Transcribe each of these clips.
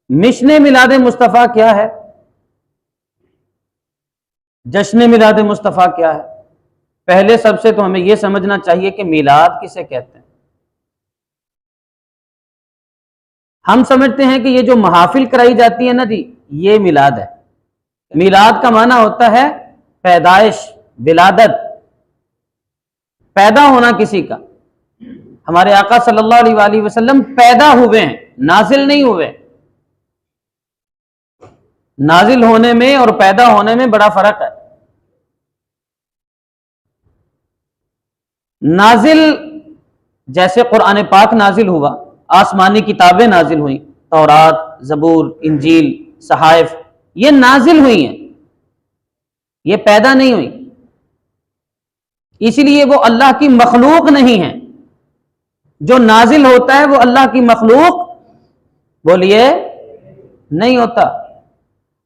Mission میلاد مصطفیٰ کیا ہے؟ جشن میلاد مصطفیٰ کیا ہے؟ پہلے سب سے تو ہمیں یہ سمجھنا چاہیے کہ میلاد کسے کہتے ہیں۔ ہم سمجھتے ہیں کہ یہ جو محافل کرائی جاتی ہے نا جی، یہ میلاد ہے۔ میلاد کا معنی ہوتا ہے پیدائش، ولادت، پیدا ہونا کسی کا۔ ہمارے آقا صلی اللہ علیہ وآلہ وسلم پیدا ہوئے ہیں، نازل نہیں ہوئے۔ نازل ہونے میں اور پیدا ہونے میں بڑا فرق ہے۔ نازل جیسے قرآن پاک نازل ہوا، آسمانی کتابیں نازل ہوئیں، تورات، زبور، انجیل، صحائف، یہ نازل ہوئی ہیں، یہ پیدا نہیں ہوئی۔ اسی لیے وہ اللہ کی مخلوق نہیں ہے۔ جو نازل ہوتا ہے وہ اللہ کی مخلوق بولیے نہیں ہوتا،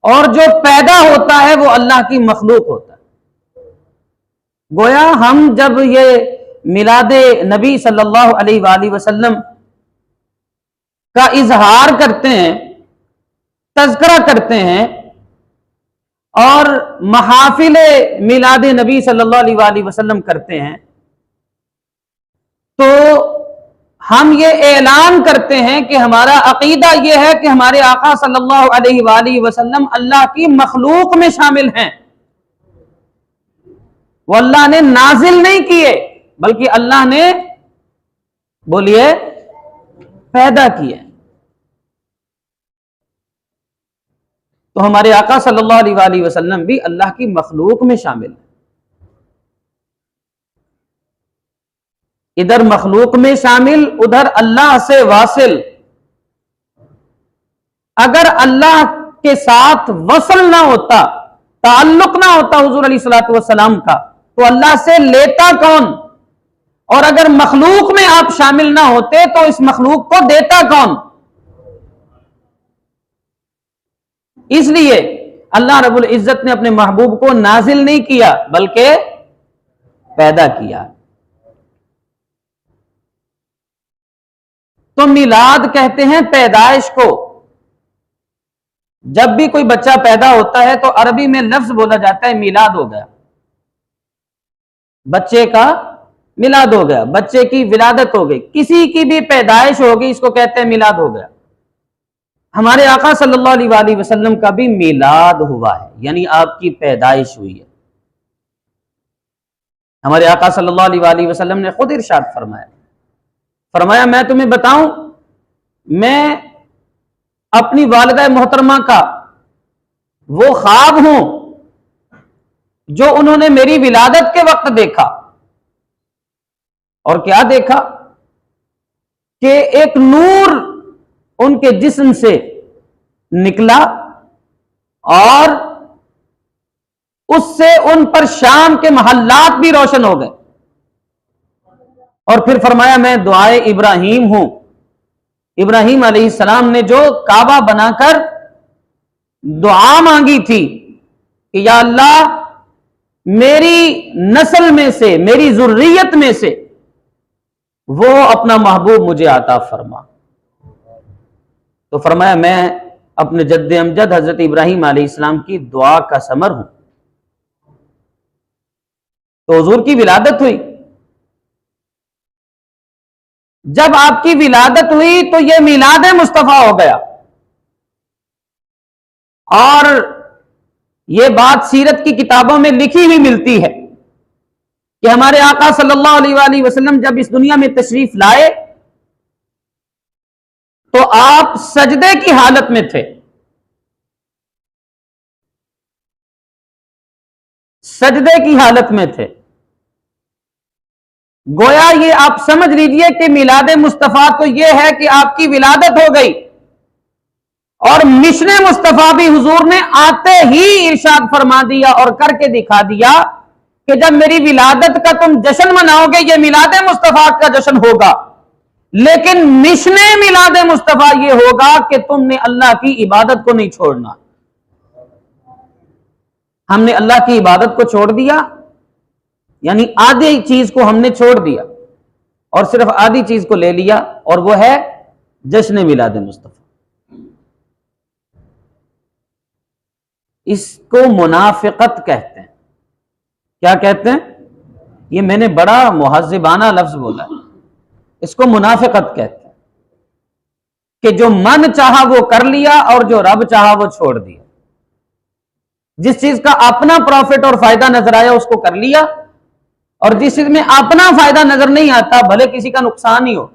اور جو پیدا ہوتا ہے وہ اللہ کی مخلوق ہوتا ہے۔ گویا ہم جب یہ میلاد نبی صلی اللہ علیہ وآلہ وسلم کا اظہار کرتے ہیں، تذکرہ کرتے ہیں، اور محافل میلاد نبی صلی اللہ علیہ وآلہ وسلم کرتے ہیں، تو ہم یہ اعلان کرتے ہیں کہ ہمارا عقیدہ یہ ہے کہ ہمارے آقا صلی اللہ علیہ وآلہ وسلم اللہ کی مخلوق میں شامل ہیں۔ وہ اللہ نے نازل نہیں کیے، بلکہ اللہ نے بولیے پیدا کیے۔ تو ہمارے آقا صلی اللہ علیہ وآلہ وسلم بھی اللہ کی مخلوق میں شامل ہیں۔ ادھر مخلوق میں شامل، ادھر اللہ سے واصل۔ اگر اللہ کے ساتھ وصل نہ ہوتا، تعلق نہ ہوتا حضور علیہ الصلوۃ والسلام کا، تو اللہ سے لیتا کون؟ اور اگر مخلوق میں آپ شامل نہ ہوتے تو اس مخلوق کو دیتا کون؟ اس لیے اللہ رب العزت نے اپنے محبوب کو نازل نہیں کیا بلکہ پیدا کیا۔ تو میلاد کہتے ہیں پیدائش کو۔ جب بھی کوئی بچہ پیدا ہوتا ہے تو عربی میں لفظ بولا جاتا ہے میلاد ہو گیا، بچے کا میلاد ہو گیا، بچے کی ولادت ہو گئی، کسی کی بھی پیدائش ہو گئی، اس کو کہتے ہیں میلاد ہو گیا۔ ہمارے آقا صلی اللہ علیہ وآلہ وسلم کا بھی میلاد ہوا ہے، یعنی آپ کی پیدائش ہوئی ہے۔ ہمارے آقا صلی اللہ علیہ وآلہ وسلم نے خود ارشاد فرمایا میں تمہیں بتاؤں، میں اپنی والدہ محترمہ کا وہ خواب ہوں جو انہوں نے میری ولادت کے وقت دیکھا۔ اور کیا دیکھا؟ کہ ایک نور ان کے جسم سے نکلا اور اس سے ان پر شام کے محلات بھی روشن ہو گئے۔ اور پھر فرمایا میں دعائے ابراہیم ہوں، ابراہیم علیہ السلام نے جو کعبہ بنا کر دعا مانگی تھی کہ یا اللہ میری نسل میں سے، میری ذریت میں سے وہ اپنا محبوب مجھے عطا فرما، تو فرمایا میں اپنے جد امجد حضرت ابراہیم علیہ السلام کی دعا کا ثمر ہوں۔ تو حضور کی ولادت ہوئی۔ جب آپ کی ولادت ہوئی تو یہ میلاد مصطفیٰ ہو گیا۔ اور یہ بات سیرت کی کتابوں میں لکھی ہوئی ملتی ہے کہ ہمارے آقا صلی اللہ علیہ وآلہ وسلم جب اس دنیا میں تشریف لائے تو آپ سجدے کی حالت میں تھے، سجدے کی حالت میں تھے۔ گویا یہ آپ سمجھ لیجئے کہ میلاد مصطفیٰ تو یہ ہے کہ آپ کی ولادت ہو گئی، اور مشن مصطفیٰ بھی حضور نے آتے ہی ارشاد فرما دیا اور کر کے دکھا دیا کہ جب میری ولادت کا تم جشن مناؤ گے یہ میلاد مصطفیٰ کا جشن ہوگا، لیکن مشن میلاد مصطفیٰ یہ ہوگا کہ تم نے اللہ کی عبادت کو نہیں چھوڑنا۔ ہم نے اللہ کی عبادت کو چھوڑ دیا، یعنی آدھی چیز کو ہم نے چھوڑ دیا اور صرف آدھی چیز کو لے لیا، اور وہ ہے جشن میلاد مصطفیٰ۔ اس کو منافقت کہتے ہیں۔ کیا کہتے ہیں؟ یہ میں نے بڑا مہذبانہ لفظ بولا ہے، اس کو منافقت کہتے ہیں کہ جو من چاہا وہ کر لیا اور جو رب چاہا وہ چھوڑ دیا۔ جس چیز کا اپنا پروفٹ اور فائدہ نظر آیا اس کو کر لیا، اور جس چیز میں اپنا فائدہ نظر نہیں آتا بھلے کسی کا نقصان ہی ہو،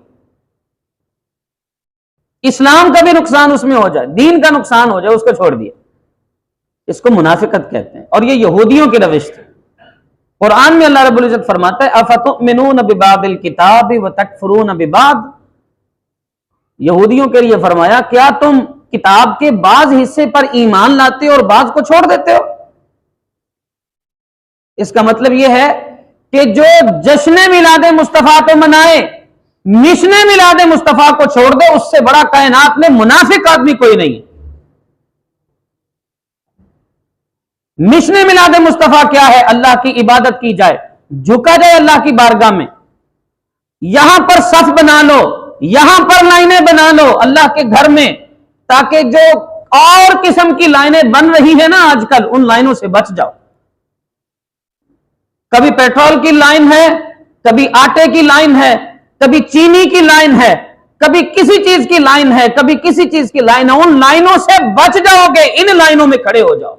اسلام کا بھی نقصان اس میں ہو جائے، دین کا نقصان ہو جائے، اس کو چھوڑ دیا، اس کو منافقت کہتے ہیں۔ اور یہ یہودیوں کی روش تھی۔ قرآن میں اللہ رب العزت فرماتا ہے افتؤمنون ببعض الکتاب وتکفرون ببعض، یہودیوں کے لیے فرمایا کیا تم کتاب کے بعض حصے پر ایمان لاتے ہو اور بعض کو چھوڑ دیتے ہو؟ اس کا مطلب یہ ہے کہ جو جشن میلاد مصطفیٰ تو منائے، مشن میلاد مصطفیٰ کو چھوڑ دے، اس سے بڑا کائنات میں منافق آدمی کوئی نہیں ہے۔ مشن میلاد مصطفیٰ کیا ہے؟ اللہ کی عبادت کی جائے، جھکا جائے اللہ کی بارگاہ میں، یہاں پر صف بنا لو، یہاں پر لائنیں بنا لو اللہ کے گھر میں، تاکہ جو اور قسم کی لائنیں بن رہی ہیں نا آج کل، ان لائنوں سے بچ جاؤ۔ کبھی پیٹرول کی لائن ہے، کبھی آٹے کی لائن ہے، کبھی چینی کی لائن ہے، کبھی کسی چیز کی لائن ہے، کبھی کسی چیز کی لائن ہے، ان لائنوں سے بچ جاؤ گے، ان لائنوں میں کھڑے ہو جاؤ۔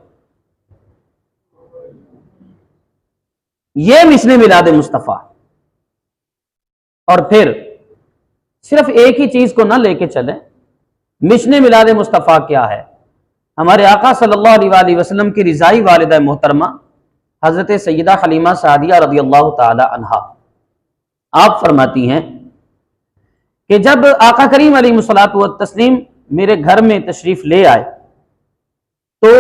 یہ مشن میلاد مصطفیٰ۔ اور پھر صرف ایک ہی چیز کو نہ لے کے چلیں، مشن میلاد مصطفیٰ کیا ہے؟ ہمارے آقا صلی اللہ علیہ وآلہ وسلم کی رضائی والدہ محترمہ حضرت سیدہ حلیمہ سعدیہ رضی اللہ تعالی عنہا، آپ فرماتی ہیں کہ جب آقا کریم علیہ الصلوۃ والتسلیم میرے گھر میں تشریف لے آئے تو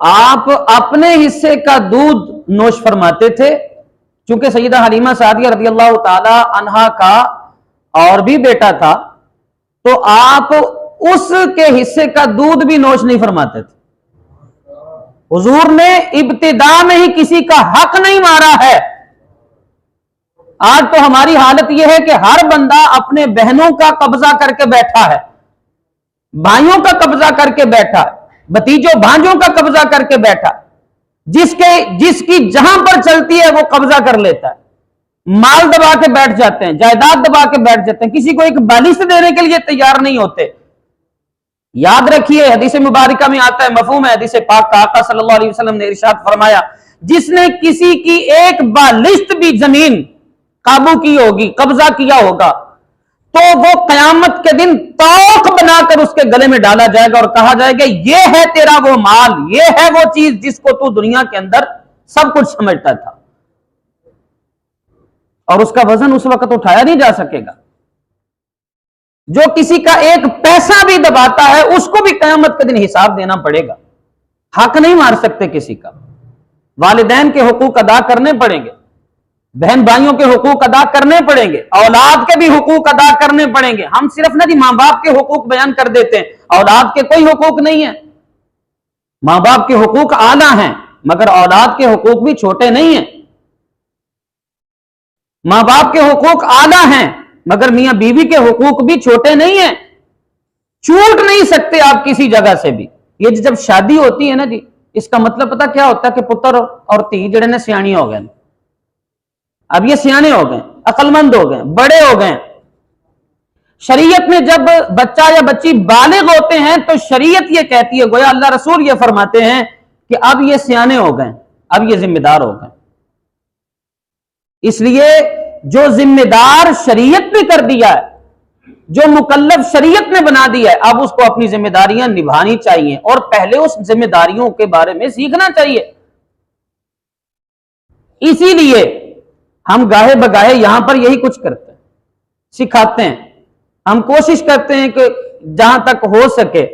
آپ اپنے حصے کا دودھ نوش فرماتے تھے، چونکہ سیدہ حلیمہ سعدیہ رضی اللہ تعالی عنہا کا اور بھی بیٹا تھا، تو آپ اس کے حصے کا دودھ بھی نوش نہیں فرماتے تھے۔ حضور نے ابتدا میں ہی کسی کا حق نہیں مارا ہے۔ آج تو ہماری حالت یہ ہے کہ ہر بندہ اپنے بہنوں کا قبضہ کر کے بیٹھا ہے، بھائیوں کا قبضہ کر کے بیٹھا ہے، بھتیجوں بھانجوں کا قبضہ کر کے بیٹھا، جس کی جہاں پر چلتی ہے وہ قبضہ کر لیتا ہے، مال دبا کے بیٹھ جاتے ہیں، جائیداد دبا کے بیٹھ جاتے ہیں، کسی کو ایک بالشت دینے کے لیے تیار نہیں ہوتے۔ یاد رکھیے حدیث مبارکہ میں آتا ہے، مفہوم ہے حدیث پاک کا، آقا صلی اللہ علیہ وسلم نے ارشاد فرمایا جس نے کسی کی ایک بالشت بھی زمین قابو کی ہوگی، قبضہ کیا ہوگا، تو وہ قیامت کے دن توق بنا کر اس کے گلے میں ڈالا جائے گا اور کہا جائے گا یہ ہے تیرا وہ مال، یہ ہے وہ چیز جس کو تو دنیا کے اندر سب کچھ سمجھتا تھا، اور اس کا وزن اس وقت اٹھایا نہیں جا سکے گا۔ جو کسی کا ایک پیسہ بھی دباتا ہے اس کو بھی قیامت کے دن حساب دینا پڑے گا۔ حق نہیں مار سکتے کسی کا، والدین کے حقوق ادا کرنے پڑیں گے، بہن بھائیوں کے حقوق ادا کرنے پڑیں گے، اولاد کے بھی حقوق ادا کرنے پڑیں گے۔ ہم صرف نہ ماں باپ کے حقوق بیان کر دیتے ہیں، اولاد کے کوئی حقوق نہیں ہیں۔ ماں باپ کے حقوق اعلیٰ ہیں مگر اولاد کے حقوق بھی چھوٹے نہیں ہیں۔ ماں باپ کے حقوق اعلیٰ ہیں مگر میاں بیوی کے حقوق بھی چھوٹے نہیں ہیں۔ چھوٹ نہیں سکتے آپ کسی جگہ سے بھی۔ یہ جب شادی ہوتی ہے نا جی، اس کا مطلب پتا کیا ہوتا ہے کہ پتر اور دھی جڑے نے سیانی ہو گئے، اب یہ سیانے ہو گئے، عقل مند ہو گئے، بڑے ہو گئے۔ شریعت میں جب بچہ یا بچی بالغ ہوتے ہیں تو شریعت یہ کہتی ہے، گویا اللہ رسول یہ فرماتے ہیں کہ اب یہ سیانے ہو گئے، اب یہ ذمہ دار ہو گئے۔ اس لیے جو ذمہ دار شریعت نے کر دیا ہے، جو مکلف شریعت نے بنا دیا ہے، اب اس کو اپنی ذمہ داریاں نبھانی چاہیے اور پہلے اس ذمہ داریوں کے بارے میں سیکھنا چاہیے۔ اسی لیے ہم گاہے بگاہے یہاں پر یہی کچھ کرتے ہیں، سکھاتے ہیں، ہم کوشش کرتے ہیں کہ جہاں تک ہو سکے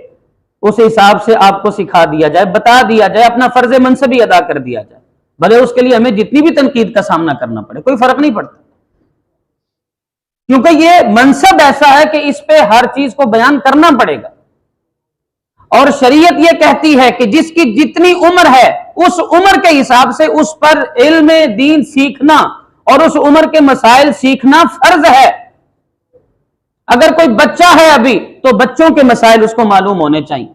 اس حساب سے آپ کو سکھا دیا جائے، بتا دیا جائے، اپنا فرض منصبی ادا کر دیا جائے، بھلے اس کے لیے ہمیں جتنی بھی تنقید کا سامنا کرنا پڑے، کوئی فرق نہیں پڑتا، کیونکہ یہ منصب ایسا ہے کہ اس پہ ہر چیز کو بیان کرنا پڑے گا۔ اور شریعت یہ کہتی ہے کہ جس کی جتنی عمر ہے اس عمر کے حساب سے اس پر علم دین سیکھنا اور اس عمر کے مسائل سیکھنا فرض ہے۔ اگر کوئی بچہ ہے ابھی تو بچوں کے مسائل اس کو معلوم ہونے چاہیے،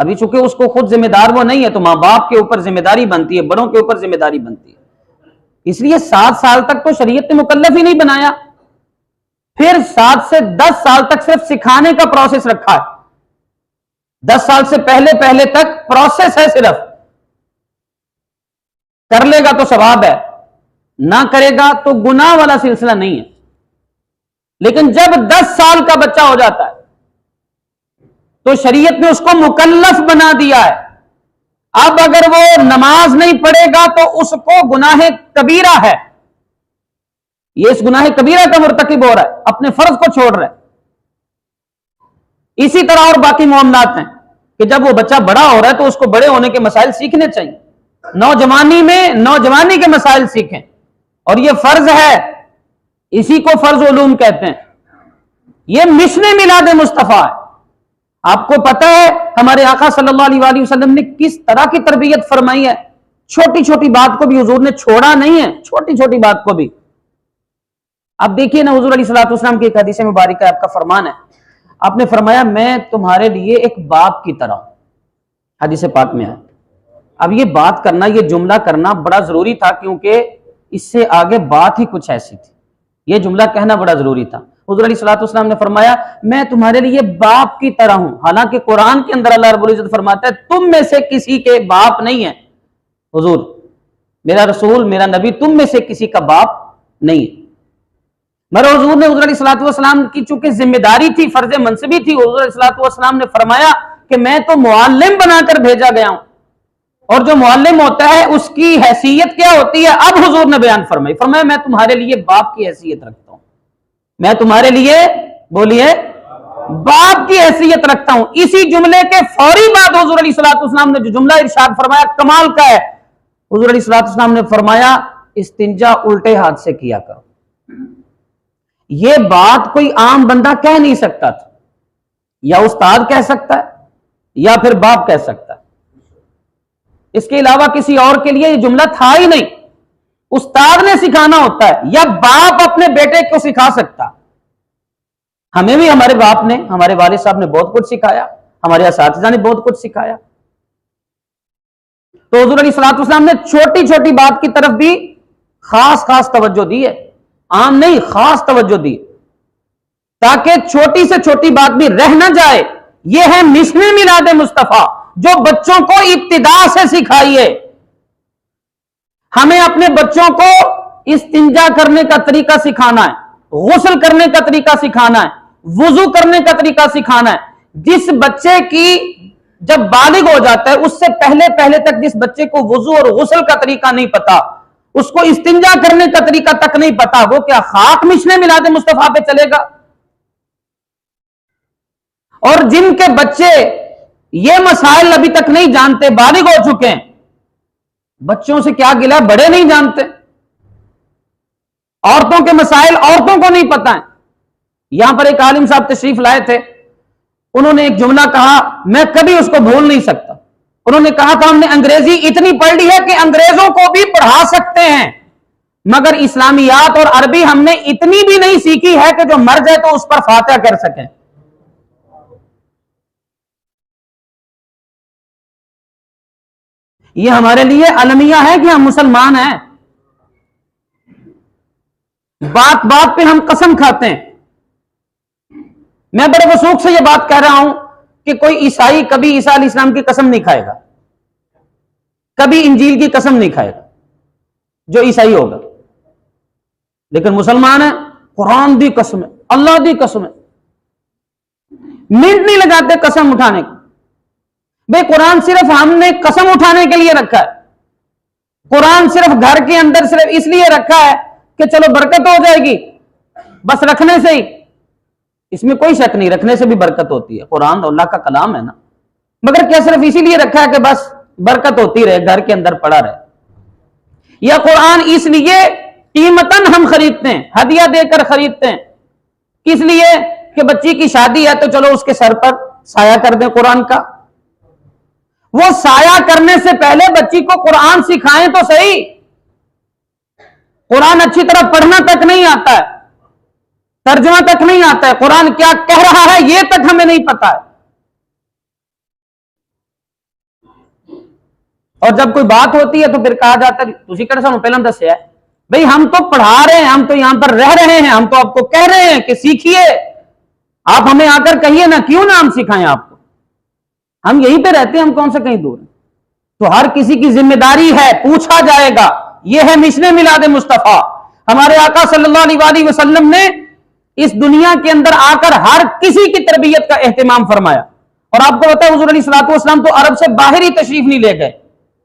ابھی چونکہ اس کو خود ذمہ دار وہ نہیں ہے تو ماں باپ کے اوپر ذمہ داری بنتی ہے، بڑوں کے اوپر ذمہ داری بنتی ہے. اس لیے 7 سال تک تو شریعت نے مکلف ہی نہیں بنایا، پھر 7 سے 10 سال تک صرف سکھانے کا پروسیس رکھا ہے. 10 سال سے پہلے تک پروسیس ہے، صرف کر لے گا تو ثواب ہے، نہ کرے گا تو گناہ والا سلسلہ نہیں ہے. لیکن جب 10 سال کا بچہ ہو جاتا ہے تو شریعت نے اس کو مکلف بنا دیا ہے. اب اگر وہ نماز نہیں پڑھے گا تو اس کو گناہ کبیرہ ہے، یہ اس گناہ کبیرہ کا مرتکب ہو رہا ہے، اپنے فرض کو چھوڑ رہا ہے. اسی طرح اور باقی معاملات ہیں کہ جب وہ بچہ بڑا ہو رہا ہے تو اس کو بڑے ہونے کے مسائل سیکھنے چاہیے، نوجوانی کے مسائل سیکھیں، اور یہ فرض ہے، اسی کو فرض علوم کہتے ہیں. یہ مشن میلاد مصطفیٰ ہے. آپ کو پتہ ہے ہمارے آقا صلی اللہ علیہ وآلہ وسلم نے کس طرح کی تربیت فرمائی ہے. چھوٹی چھوٹی بات کو بھی حضور نے چھوڑا نہیں ہے، چھوٹی چھوٹی بات کو بھی. آپ دیکھیے نا حضور علیہ الصلوۃ والسلام کی ایک حدیث مبارکہ آپ کا فرمان ہے، آپ نے فرمایا میں تمہارے لیے ایک باپ کی طرح ہوں، حدیث پاک میں ہے. اب یہ بات کرنا، یہ جملہ کرنا بڑا ضروری تھا، کیونکہ اس سے آگے بات ہی کچھ ایسی تھی. یہ جملہ کہنا بڑا ضروری تھا. حضور علیہ الصلوۃ والسلام نے فرمایا میں تمہارے لیے باپ کی طرح ہوں. حالانکہ قرآن کے اندر اللہ رب العزت فرماتا ہے تم میں سے کسی کے باپ نہیں ہے. حضور میرا رسول، میرا نبی تم میں سے کسی کا باپ نہیں ہے. مگر حضور نے، حضور علیہ الصلوۃ والسلام کی چونکہ ذمہ داری تھی، فرض منصبی تھی، حضور علیہ الصلوۃ والسلام نے فرمایا کہ میں تو معلم بنا کر بھیجا گیا ہوں، اور جو معلم ہوتا ہے اس کی حیثیت کیا ہوتی ہے. اب حضور نے بیان فرمایا میں تمہارے لیے باپ کی حیثیت رکھتا ہوں، میں تمہارے لیے بولیے باپ کی حیثیت رکھتا ہوں. اسی جملے کے فوری بعد حضور علیہ الصلوۃ والسلام نے جو جملہ ارشاد فرمایا کمال کا ہے. حضور علیہ الصلوۃ والسلام نے فرمایا استنجا الٹے ہاتھ سے کیا کرو. یہ بات کوئی عام بندہ کہہ نہیں سکتا تھا، یا استاد کہہ سکتا ہے یا پھر باپ کہہ سکتا ہے. اس کے علاوہ کسی اور کے لیے یہ جملہ تھا ہی نہیں. استاد نے سکھانا ہوتا ہے، یا باپ اپنے بیٹے کو سکھا سکتا. ہمیں بھی ہمارے باپ نے، ہمارے والد صاحب نے بہت کچھ سکھایا، ہمارے اساتذہ نے بہت کچھ سکھایا. تو حضور علیہ الصلوۃ والسلام نے چھوٹی چھوٹی بات کی طرف بھی خاص توجہ دی ہے، عام نہیں، خاص توجہ دی، تاکہ چھوٹی سے چھوٹی بات بھی رہ نہ جائے. یہ ہے مشن میلاد مصطفیٰ جو بچوں کو ابتدا سے سکھائیے. ہمیں اپنے بچوں کو استنجا کرنے کا طریقہ سکھانا ہے، غسل کرنے کا طریقہ سکھانا ہے، وضو کرنے کا طریقہ سکھانا ہے. جس بچے کی جب بالغ ہو جاتا ہے اس سے پہلے تک جس بچے کو وضو اور غسل کا طریقہ نہیں پتا، اس کو استنجا کرنے کا طریقہ تک نہیں پتا، وہ کیا خاک مشن میلاد مصطفیٰ پہ چلے گا؟ اور جن کے بچے یہ مسائل ابھی تک نہیں جانتے، بالغ ہو چکے ہیں، بچوں سے کیا گلہ، بڑے نہیں جانتے. عورتوں کے مسائل عورتوں کو نہیں پتا ہیں. یہاں پر ایک عالم صاحب تشریف لائے تھے، انہوں نے ایک جملہ کہا میں کبھی اس کو بھول نہیں سکتا. انہوں نے کہا تھا ہم نے انگریزی اتنی پڑھ لی ہے کہ انگریزوں کو بھی پڑھا سکتے ہیں، مگر اسلامیات اور عربی ہم نے اتنی بھی نہیں سیکھی ہے کہ جو مر جائے تو اس پر فاتحہ کر سکیں. یہ ہمارے لیے المیہ ہے کہ ہم مسلمان ہیں. بات بات پہ ہم قسم کھاتے ہیں. میں بڑے وثوق سے یہ بات کہہ رہا ہوں کہ کوئی عیسائی کبھی عیسیٰ علیہ السلام کی قسم نہیں کھائے گا، کبھی انجیل کی قسم نہیں کھائے گا جو عیسائی ہوگا. لیکن مسلمان ہیں، قرآن دی قسم ہے، اللہ دی قسم ہے، منٹ نہیں لگاتے قسم اٹھانے کی. بے قرآن صرف ہم نے قسم اٹھانے کے لیے رکھا ہے. قرآن صرف گھر کے اندر صرف اس لیے رکھا ہے کہ چلو برکت ہو جائے گی، بس رکھنے سے ہی. اس میں کوئی شک نہیں، رکھنے سے بھی برکت ہوتی ہے، قرآن اللہ کا کلام ہے نا. مگر کیا صرف اسی لیے رکھا ہے کہ بس برکت ہوتی رہے، گھر کے اندر پڑا رہے؟ یا قرآن اس لیے قیمتاً ہم خریدتے ہیں، ہدیہ دے کر خریدتے ہیں، کس لیے کہ بچی کی شادی ہے تو چلو اس کے سر پر سایہ کر دیں قرآن کا. وہ سایہ کرنے سے پہلے بچی کو قرآن سکھائیں تو صحیح. قرآن اچھی طرح پڑھنا تک نہیں آتا ہے، ترجمہ تک نہیں آتا ہے، قرآن کیا کہہ رہا ہے یہ تک ہمیں نہیں پتا ہے. اور جب کوئی بات ہوتی ہے تو پھر کہا جاتا ہے تسی کہڑا سانوں پہلے دسیا ہے؟ بھئی ہم تو پڑھا رہے ہیں، ہم تو یہاں پر رہ رہے ہیں، ہم تو آپ کو کہہ رہے ہیں کہ سیکھیے، آپ ہمیں آ کر کہیے نا، کیوں نہ ہم سکھائیں آپ کو؟ ہم یہیں پہ رہتے ہیں، ہم کون سے کہیں دور ہیں؟ تو ہر کسی کی ذمہ داری ہے، پوچھا جائے گا۔ یہ ہے مشن میلاد مصطفیٰ۔ ہمارے آقا صلی اللہ علیہ وآلہ وسلم نے اس دنیا کے اندر آ کر ہر کسی کی تربیت کا اہتمام فرمایا۔ اور آپ کو پتا ہے حضور علیہ الصلوۃ والسلام تو عرب سے باہر ہی تشریف نہیں لے گئے،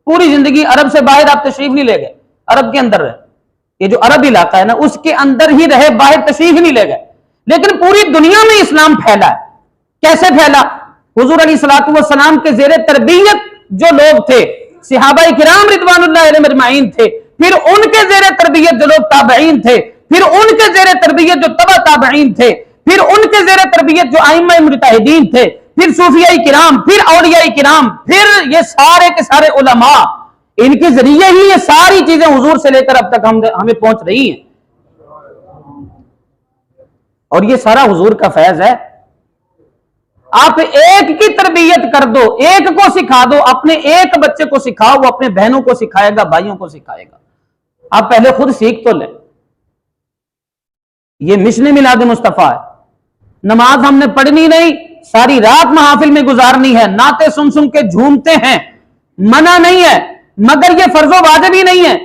پوری زندگی عرب سے باہر آپ تشریف نہیں لے گئے، عرب کے اندر رہے، یہ جو عرب علاقہ ہے نا اس کے اندر ہی رہے، باہر تشریف نہیں لے گئے، لیکن پوری دنیا میں اسلام پھیلا ہے۔ کیسے پھیلا؟ حضور علیہ الصلوۃ والسلام کے زیر تربیت جو لوگ تھے، صحابہ کرام رضوان اللہ علیہم اجمعین تھے، پھر ان کے زیر تربیت جو لوگ تابعین تھے، پھر ان کے زیر تربیت جو تبع تابعین تھے، پھر ان کے زیر تربیت جو ائمہ مجتہدین تھے، پھر صوفیاء کرام، پھر اولیاء کرام، پھر یہ سارے کے سارے علماء، ان کے ذریعے ہی یہ ساری چیزیں حضور سے لے کر اب تک ہمیں پہنچ رہی ہیں، اور یہ سارا حضور کا فیض ہے۔ آپ ایک کی تربیت کر دو، ایک کو سکھا دو، اپنے ایک بچے کو سکھاؤ، وہ اپنے بہنوں کو سکھائے گا، بھائیوں کو سکھائے گا۔ آپ پہلے خود سیکھ تو لیں۔ یہ مشن میلاد مصطفیٰ ہے۔ نماز ہم نے پڑھنی نہیں، ساری رات محافل میں گزارنی ہے، نعتیں سن سن کے جھومتے ہیں، منع نہیں ہے، مگر یہ فرض و واجب ہی نہیں ہے۔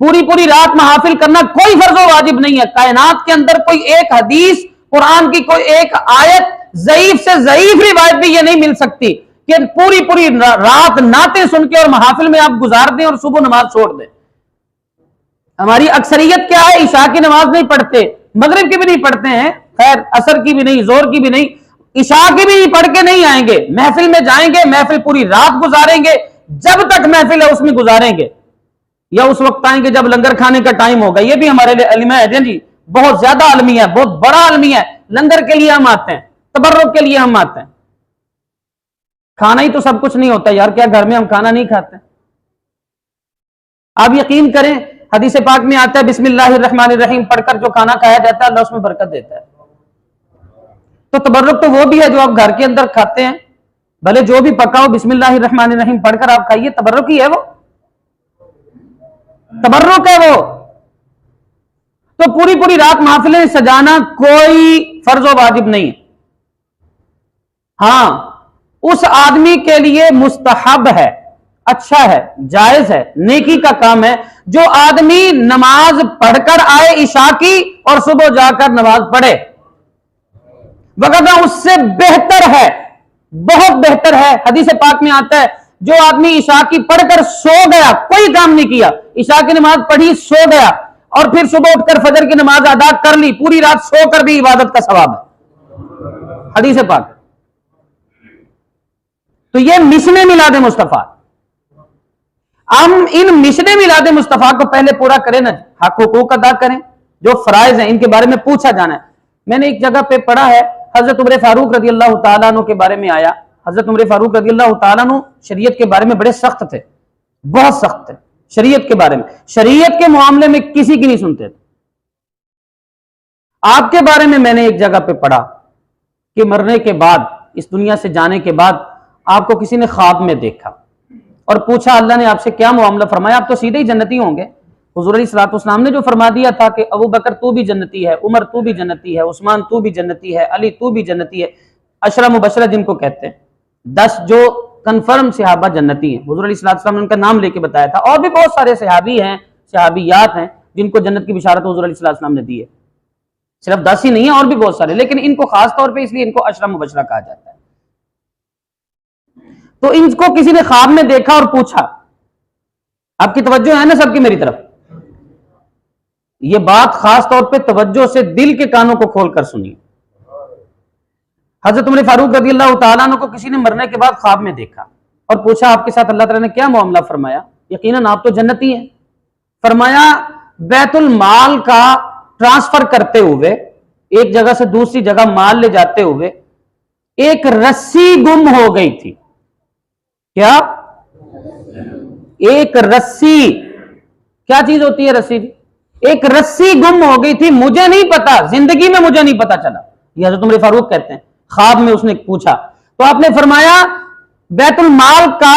پوری پوری رات محافل کرنا کوئی فرض و واجب نہیں ہے۔ کائنات کے اندر کوئی ایک حدیث، قرآن کی کوئی ایک آیت، ضعیف سے ضعیف روایت بھی یہ نہیں مل سکتی کہ پوری پوری رات نعتیں سن کے اور محافل میں آپ گزار دیں اور صبح نماز چھوڑ دیں۔ ہماری اکثریت کیا ہے؟ عشاء کی نماز نہیں پڑھتے، مغرب کی بھی نہیں پڑھتے ہیں، خیر عصر کی بھی نہیں، زور کی بھی نہیں، عشاء کی بھی پڑھ کے نہیں آئیں گے، محفل میں جائیں گے، محفل پوری رات گزاریں گے، جب تک محفل ہے اس میں گزاریں گے، یا اس وقت آئیں گے جب لنگر کھانے کا ٹائم ہوگا۔ یہ بھی ہمارے لیے علم ہے جی، بہت زیادہ علمی ہے، بہت بڑا علمی ہے۔ لنگر کے لیے ہم آتے ہیں، تبرک کے لیے ہم آتے ہیں۔ کھانا ہی تو سب کچھ نہیں ہوتا یار، کیا گھر میں ہم کھانا نہیں کھاتے؟ آپ یقین کریں، حدیث پاک میں آتا ہے بسم اللہ الرحمن الرحیم پڑھ کر جو کھانا کھایا جاتا ہے اللہ اس میں برکت دیتا ہے۔ تو تبرک تو وہ بھی ہے جو آپ گھر کے اندر کھاتے ہیں، بھلے جو بھی پکا ہو بسم اللہ الرحمن الرحیم پڑھ کر آپ کھائیے، تبرک ہی ہے وہ، تبرک ہے وہ۔ تو پوری پوری رات محفلیں سجانا کوئی فرض و واجب نہیں ہے۔ ہاں اس آدمی کے لیے مستحب ہے، اچھا ہے، جائز ہے، نیکی کا کام ہے، جو آدمی نماز پڑھ کر آئے عشاء کی اور صبح جا کر نماز پڑھے، وگرنہ اس سے بہتر ہے، بہت بہتر ہے۔ حدیث پاک میں آتا ہے جو آدمی عشاء کی پڑھ کر سو گیا، کوئی کام نہیں کیا، عشاء کی نماز پڑھی سو گیا، اور پھر صبح اٹھ کر فجر کی نماز ادا کر لی، پوری رات سو کر بھی عبادت کا ثواب ہے، حدیث پاک۔ تو یہ مشن میلاد مصطفیٰ، ہم ان مشن میلاد مصطفیٰ کو پہلے پورا کریں نا، حق حقوق ادا کریں، جو فرائض ہیں ان کے بارے میں پوچھا جانا ہے۔ میں نے ایک جگہ پہ پڑھا ہے، حضرت عمر فاروق رضی اللہ تعالیٰ عنہ کے بارے میں آیا، حضرت عمر فاروق رضی اللہ تعالیٰ عنہ شریعت کے بارے میں بڑے سخت تھے، بہت سخت تھے شریعت کے بارے میں، شریعت کے معاملے میں کسی کی نہیں سنتے تھے۔ آپ کے بارے میں نے ایک جگہ پہ پڑھا کہ مرنے کے بعد، اس دنیا سے جانے کے بعد آپ کو کسی نے خواب میں دیکھا اور پوچھا اللہ نے آپ سے کیا معاملہ فرمایا؟ آپ تو سیدھے ہی جنتی ہوں گے۔ حضور علیہ الصلوۃ والسلام نے جو فرما دیا تھا کہ ابو بکر تو بھی جنتی ہے، عمر تو بھی جنتی ہے، عثمان تو بھی جنتی ہے، علی تو بھی جنتی ہے، عشرہ مبشرہ جن کو کہتے ہیں، 10 جو کنفرم صحابہ جنتی ہیں، حضور علیہ الصلوۃ والسلام نے ان کا نام لے کے بتایا تھا، اور بھی بہت سارے صحابی ہیں، صحابیات ہیں جن کو جنت کی بشارت حضور علیہ الصلوۃ والسلام نے دی ہے، صرف 10 ہی نہیں ہیں، اور بھی بہت سارے، لیکن ان کو خاص طور پہ اس لیے ان کو عشرہ مبشرہ کہا جاتا ہے۔ تو ان کو کسی نے خواب میں دیکھا اور پوچھا، آپ کی توجہ ہے نا سب کی میری طرف، یہ بات خاص طور پہ توجہ سے دل کے کانوں کو کھول کر سنیے۔ حضرت عمر فاروق رضی اللہ تعالیٰ عنہ کو کسی نے مرنے کے بعد خواب میں دیکھا اور پوچھا آپ کے ساتھ اللہ تعالیٰ نے کیا معاملہ فرمایا؟ یقیناً آپ تو جنتی ہیں۔ فرمایا بیت المال کا ٹرانسفر کرتے ہوئے، ایک جگہ سے دوسری جگہ مال لے جاتے ہوئے ایک رسی گم ہو گئی تھی۔ کیا؟ ایک رسی، کیا چیز ہوتی ہے رسی؟ ایک رسی گم ہو گئی تھی، مجھے نہیں پتا، زندگی میں مجھے نہیں پتا چلا، یہ حضرت عمر فاروق کہتے ہیں، خواب میں اس نے پوچھا تو آپ نے فرمایا بیت المال کا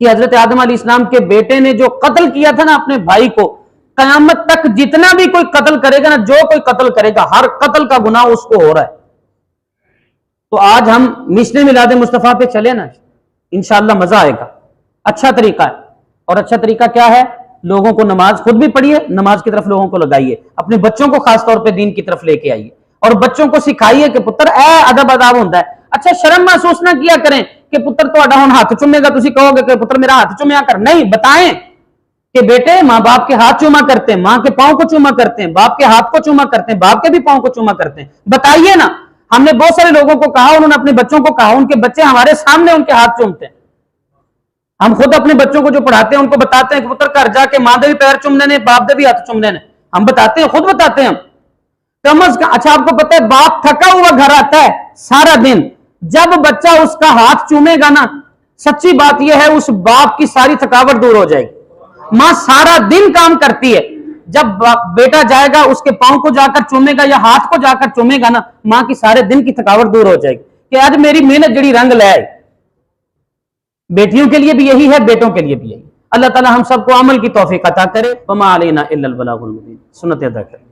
کہ حضرت آدم علیہ السلام کے بیٹے نے جو قتل کیا تھا نا اپنے بھائی کو، قیامت تک جتنا بھی کوئی قتل کرے گا نا، جو کوئی قتل کرے گا، ہر قتل کا گناہ اس کو ہو رہا ہے۔ تو آج ہم مشن میلاد مصطفیٰ پہ چلے نا، انشاءاللہ مزہ آئے گا۔ اچھا طریقہ ہے، اور اچھا طریقہ کیا ہے؟ لوگوں کو نماز، خود بھی پڑھیے، نماز کی طرف لوگوں کو لگائیے، اپنے بچوں کو خاص طور پہ دین کی طرف لے کے آئیے، اور بچوں کو سکھائیے کہ پتر اے ادب اداب ہوتا ہے۔ اچھا شرم محسوس نہ کیا کریں کہ پتر تو ہن ہاتھ چومے گا، تسی کہو گے کہ پتر میرا ہاتھ چومیا کر، نہیں، بتائیں کہ بیٹے ماں باپ کے ہاتھ چوما کرتے ہیں، ماں کے پاؤں کو چوما کرتے ہیں، باپ کے ہاتھ کو چوما کرتے ہیں، باپ کے بھی پاؤں کو چوما کرتے ہیں، بتائیے نا۔ ہم نے بہت سارے لوگوں کو کہا، انہوں نے اپنے بچوں کو کہا، ان کے بچے ہمارے سامنے ان کے ہاتھ چومتے ہیں۔ ہم خود اپنے بچوں کو جو پڑھاتے ہیں ان کو بتاتے ہیں کہ پتر گھر جا کے ماں دے بھی پیر چومنے نے، باپ دے بھی ہاتھ چومنے نے، ہم بتاتے ہیں، خود بتاتے ہیں ہم کم از کم۔ اچھا آپ کو پتہ ہے باپ تھکا ہوا گھر آتا ہے سارا دن، جب بچہ اس کا ہاتھ چومے گا نا، سچی بات یہ ہے اس باپ کی ساری تھکاوٹ دور ہو جائے گی۔ ماں سارا دن کام کرتی ہے، جب بیٹا جائے گا اس کے پاؤں کو جا کر چومے گا یا ہاتھ کو جا کر چومے گا نا، ماں کی سارے دن کی تھکاوٹ دور ہو جائے گی کہ آج میری محنت جڑی رنگ لائے۔ بیٹیوں کے لیے بھی یہی ہے، بیٹوں کے لیے بھی یہی۔ اللہ تعالی ہم سب کو عمل کی توفیق عطا کرے۔ وما علینا الا البلاغ المبین۔ سنت ادا کرے۔